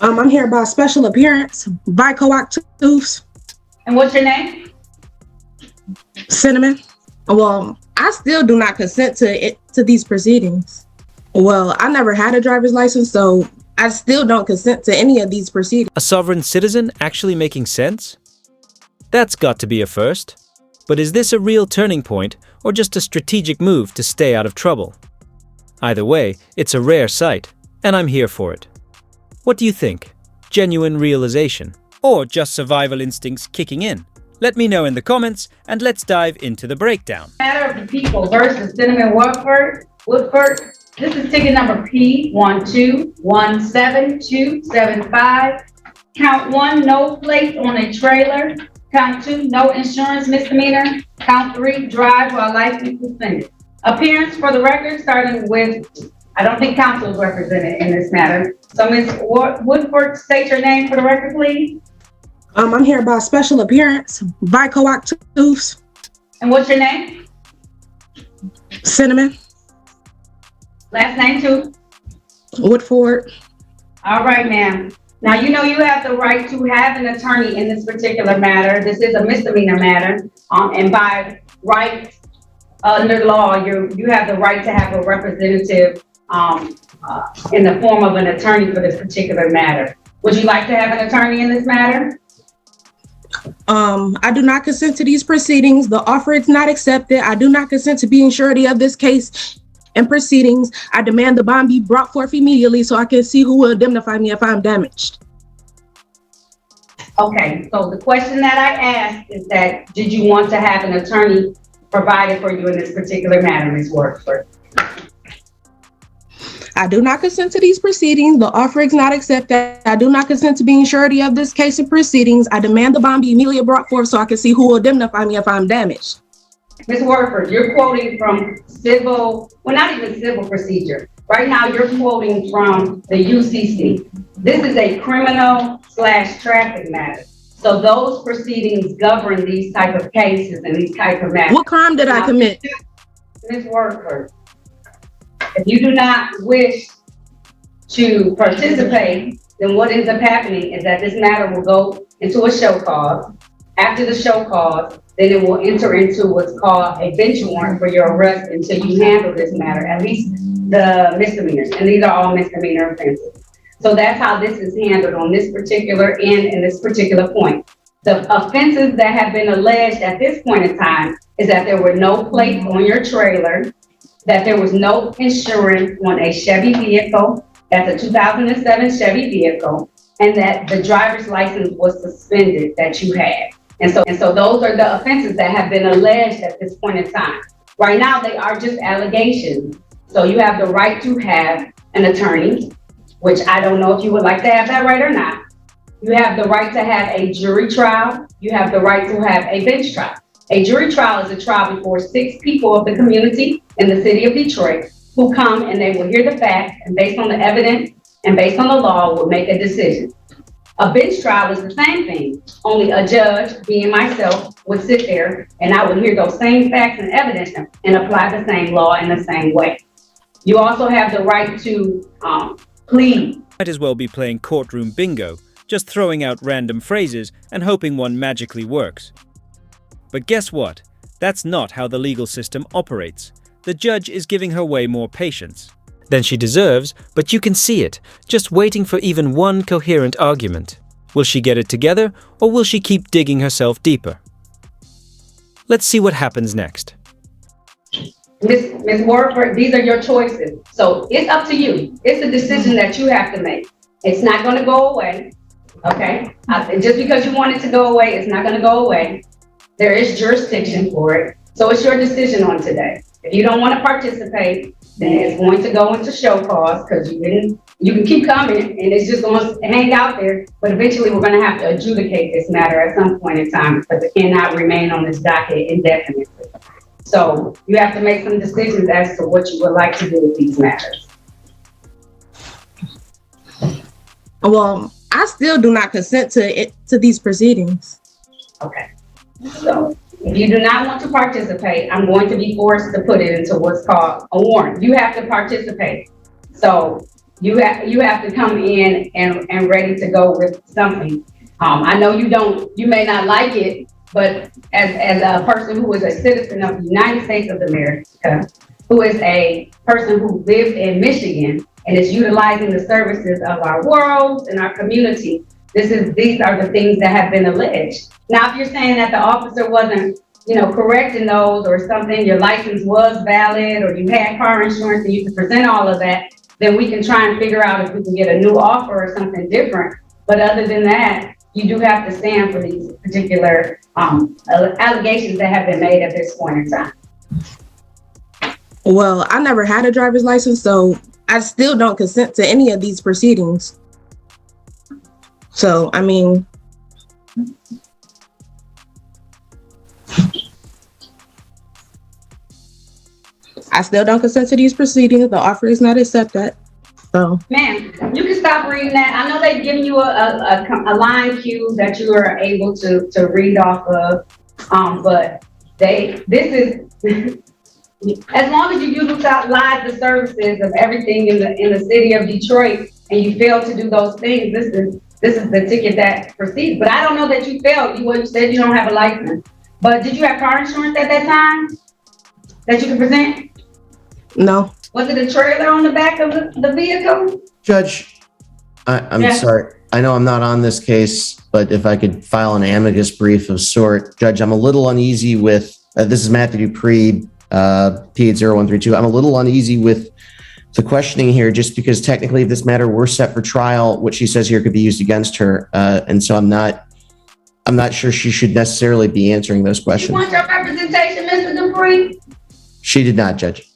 I'm here by special appearance, by coactus, And what's your name? cinnamon. Well, I still do not consent to these proceedings. Well, I never had a driver's license, so I still don't consent to any of these proceedings. A sovereign citizen actually making sense? That's got to be a first. But is this a real turning point or just a strategic move to stay out of trouble? Either way, it's a rare sight, and I'm here for it. What do you think? Genuine realization? Or just survival instincts kicking in? Let me know in the comments, and let's dive into the breakdown. Matter of the People versus Cinnamon Woodford. This is ticket number P1217275. Count 1, no plate on a trailer. Count 2, no insurance misdemeanor. Count 3, drive while license suspended. Appearance for the record, starting with, I don't think counsel is represented in this matter. So Ms. Woodford, state your name for the record, please. I'm here by special appearance, by coactus, And what's your name? cinnamon, Last name too. Woodford. All right, ma'am. Now, you know you have the right to have an attorney in this particular matter. This is a misdemeanor matter, and by right under law, you have the right to have a representative in the form of an attorney for this particular matter. Would you like to have an attorney in this matter? I do not consent to these proceedings. The offer is not accepted. I do not consent to being surety of this case and proceedings. I demand the bond be brought forth immediately so I can see who will indemnify me if I'm damaged. Okay, so the question that I asked is that, did you want to have an attorney provided for you in this particular matter, Ms. Woodford? I do not consent to these proceedings. The offer is not accepted. I do not consent to being surety of this case and proceedings. I demand the bond be immediately brought forth so I can see who will indemnify me if I'm damaged. Ms. Woodford, you're quoting from civil, well, not even civil procedure. Right now, you're quoting from the UCC. This is a criminal/traffic matter. So those proceedings govern these type of cases and these type of matters. What crime did I commit? Ms. Woodford, if you do not wish to participate, then what ends up happening is that this matter will go into a show cause. After the show cause, then it will enter into what's called a bench warrant for your arrest until you handle this matter, at least the misdemeanors. And these are all misdemeanor offenses. So that's how this is handled on this particular end and this particular point. The offenses that have been alleged at this point in time is that there were no plates on your trailer, that there was no insurance on a Chevy vehicle, that's a 2007 Chevy vehicle, and that the driver's license was suspended that you had. And so those are the offenses that have been alleged at this point in time. Right now, they are just allegations. So you have the right to have an attorney, which I don't know if you would like to have that right or not. You have the right to have a jury trial. You have the right to have a bench trial. A jury trial is a trial before 6 people of the community in the city of Detroit who come and they will hear the facts, and based on the evidence and based on the law will make a decision. A bench trial is the same thing, only a judge, being myself, would sit there and I would hear those same facts and evidence and apply the same law in the same way. You also have the right to plead. Might as well be playing courtroom bingo, just throwing out random phrases and hoping one magically works. But guess what? That's not how the legal system operates. The judge is giving her way more patience than she deserves, but you can see it, just waiting for even one coherent argument. Will she get it together, or will she keep digging herself deeper? Let's see what happens next. Ms. Woodford, these are your choices. So it's up to you. It's a decision that you have to make. It's not going to go away, okay? Just because you want it to go away, it's not going to go away. There is jurisdiction for it. So it's your decision on today. If you don't want to participate, then it's going to go into show cause because you can keep coming and it's just going to hang out there. But eventually we're going to have to adjudicate this matter at some point in time because it cannot remain on this docket indefinitely. So you have to make some decisions as to what you would like to do with these matters. Well, I still do not consent to these proceedings. Okay. So if you do not want to participate, I'm going to be forced to put it into what's called a warrant. You have to participate. So you have to come in and ready to go with something. I know you may not like it, but as a person who is a citizen of the United States of America, who is a person who lives in Michigan and is utilizing the services of our world and our community, these are the things that have been alleged. Now, if you're saying that the officer wasn't, correct in those or something, your license was valid or you had car insurance and you can present all of that, then we can try and figure out if we can get a new offer or something different. But other than that, you do have to stand for these particular allegations that have been made at this point in time. Well, I never had a driver's license, so I still don't consent to any of these proceedings. So, I mean, I still don't consent to these proceedings. The offer is not accepted. So, ma'am, you can stop reading that. I know they've given you a line cue that you are able to read off of, but this is as long as you utilize the services of everything in the city of Detroit and you fail to do those things, this is the ticket that proceeds. But I don't know that you failed. You said you don't have a license, but did you have car insurance at that time that you can present? no. Was it a trailer on the back of the vehicle? Judge, I'm sorry. I know I'm not on this case, but if I could file an amicus brief of sort. Judge, I'm a little uneasy with, this is Matthew Dupree, P80132. I'm a little uneasy with the questioning here, just because technically if this matter were set for trial, what she says here could be used against her. And so I'm not sure she should necessarily be answering those questions. You want your representation, Mr. Dupree? She did not, Judge.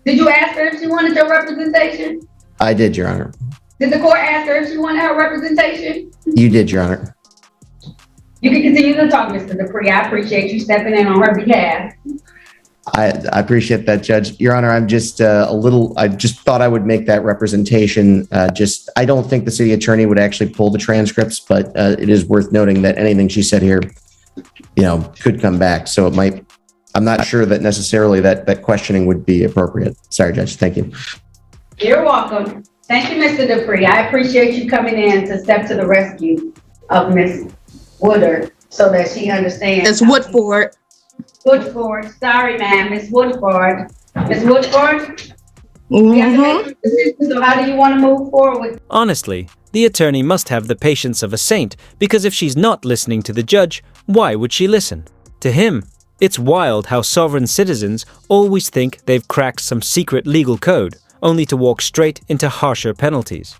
Did you ask her if she wanted your representation? I did, Your Honor. Did the court ask her if she wanted her representation? You did, Your Honor. You can continue to talk, Mr. Dupree. I appreciate you stepping in on her behalf. I appreciate that, Judge. Your Honor, I'm just I just thought I would make that representation. I don't think the city attorney would actually pull the transcripts, but it is worth noting that anything she said here, could come back. So it might, I'm not sure that necessarily that questioning would be appropriate. Sorry, Judge. Thank you. You're welcome. Thank you, Mr. Dupree. I appreciate you coming in to step to the rescue of Miss Woodard so that she understands. It's Woodford. Woodford. Sorry, ma'am. Miss Woodford. Miss Woodford? Mm-hmm. So how do you want to move forward? Honestly, the attorney must have the patience of a saint, because if she's not listening to the judge, why would she listen? To him, it's wild how sovereign citizens always think they've cracked some secret legal code, only to walk straight into harsher penalties.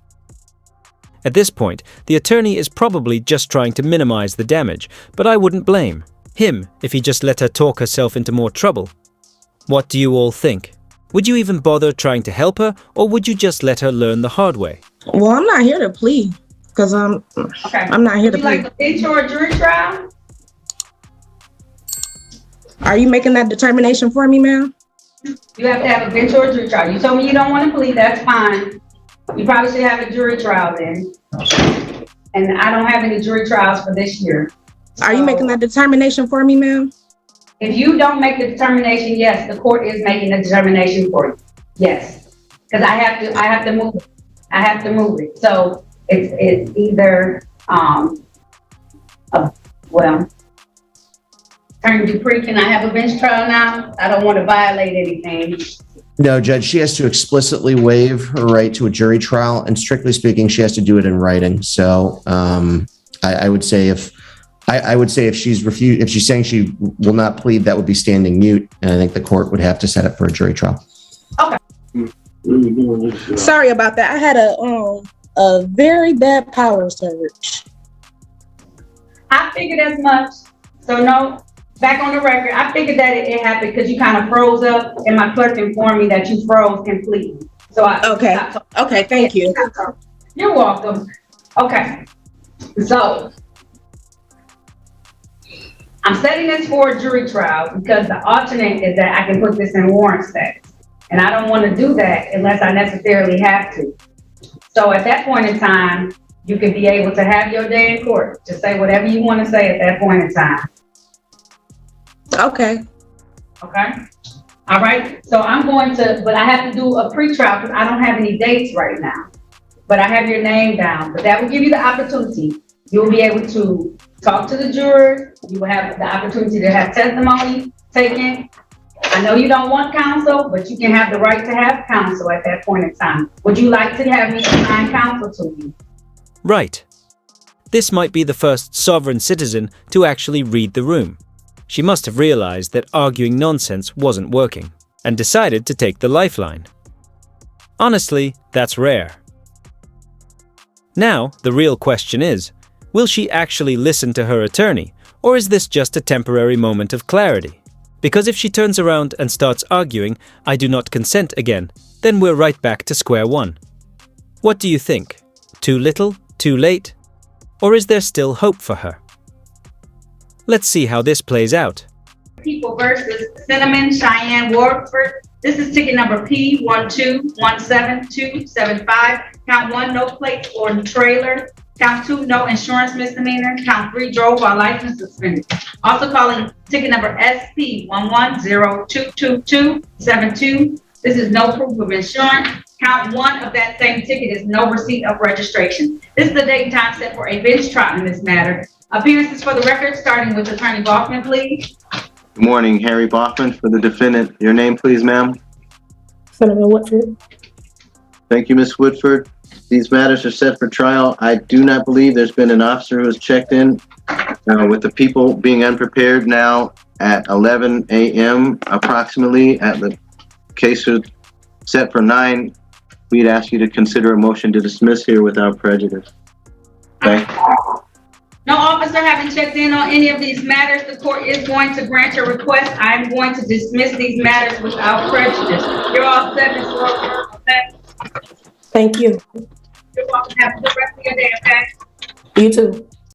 At this point, the attorney is probably just trying to minimize the damage, but I wouldn't blame him if he just let her talk herself into more trouble. What do you all think? Would you even bother trying to help her, or would you just let her learn the hard way? Well, I'm not here to plead, because I'm not here to plead. Would you like a bench or a jury trial? Are you making that determination for me, ma'am? You have to have a bench or a jury trial. You told me you don't want to plead, that's fine. You probably should have a jury trial then. And I don't have any jury trials for this year. Are you making that determination for me, ma'am? If you don't make the determination, yes, the court is making the determination for you. Yes, because I have to move it. I have to move it. So it's either Attorney Dupree, can I have a bench trial now? I don't want to violate anything. No, Judge, she has to explicitly waive her right to a jury trial, and strictly speaking, she has to do it in writing. So I would say if she's saying she will not plead, that would be standing mute, and I think the court would have to set it for a jury trial. Okay. Sorry about that. I had a very bad power surge. I figured as much. So no, back on the record, I figured that it happened because you kind of froze up, and my clerk informed me that you froze completely. So Okay, thank you. You're welcome. Okay, so I'm setting this for a jury trial because the alternate is that I can put this in warrant status, and I don't want to do that unless I necessarily have to. So at that point in time, you can be able to have your day in court to say whatever you want to say at that point in time. Okay. Okay. All right, so I'm going to, but I have to do a pretrial because I don't have any dates right now. But I have your name down, but that will give you the opportunity. You'll be able to talk to the jurors. You will have the opportunity to have testimony taken. I know you don't want counsel, but you can have the right to have counsel at that point in time. Would you like to have me assign counsel to you? Right. This might be the first sovereign citizen to actually read the room. She must have realized that arguing nonsense wasn't working and decided to take the lifeline. Honestly, that's rare. Now, the real question is, will she actually listen to her attorney, or is this just a temporary moment of clarity? Because if she turns around and starts arguing, "I do not consent" again, then we're right back to square one. What do you think? Too little? Too late? Or is there still hope for her? Let's see how this plays out. People versus Cinnamon Cheyenne Warford. This is ticket number P1217275. Count 1, no plates or trailer. Count 2, no insurance misdemeanor. Count 3, drove while license suspended. Also calling ticket number SP11022272. This is no proof of insurance. Count 1 of that same ticket is no receipt of registration. This is the date and time set for a bench trial in this matter. Appearances for the record, starting with Attorney Baughman, please. Good morning, Harry Baughman for the defendant. Your name, please, ma'am. Senator Woodford. Thank you, Ms. Woodford. These matters are set for trial. I do not believe there's been an officer who has checked in with the people being unprepared now at 11 a.m. approximately. At the case set for 9, we'd ask you to consider a motion to dismiss here without prejudice. Okay. No officer having checked in on any of these matters, the court is going to grant your request. I'm going to dismiss these matters without prejudice. You're all set, Ms. Woodford. Okay? Thank you. You're welcome. Have a good rest of your day, okay? You too.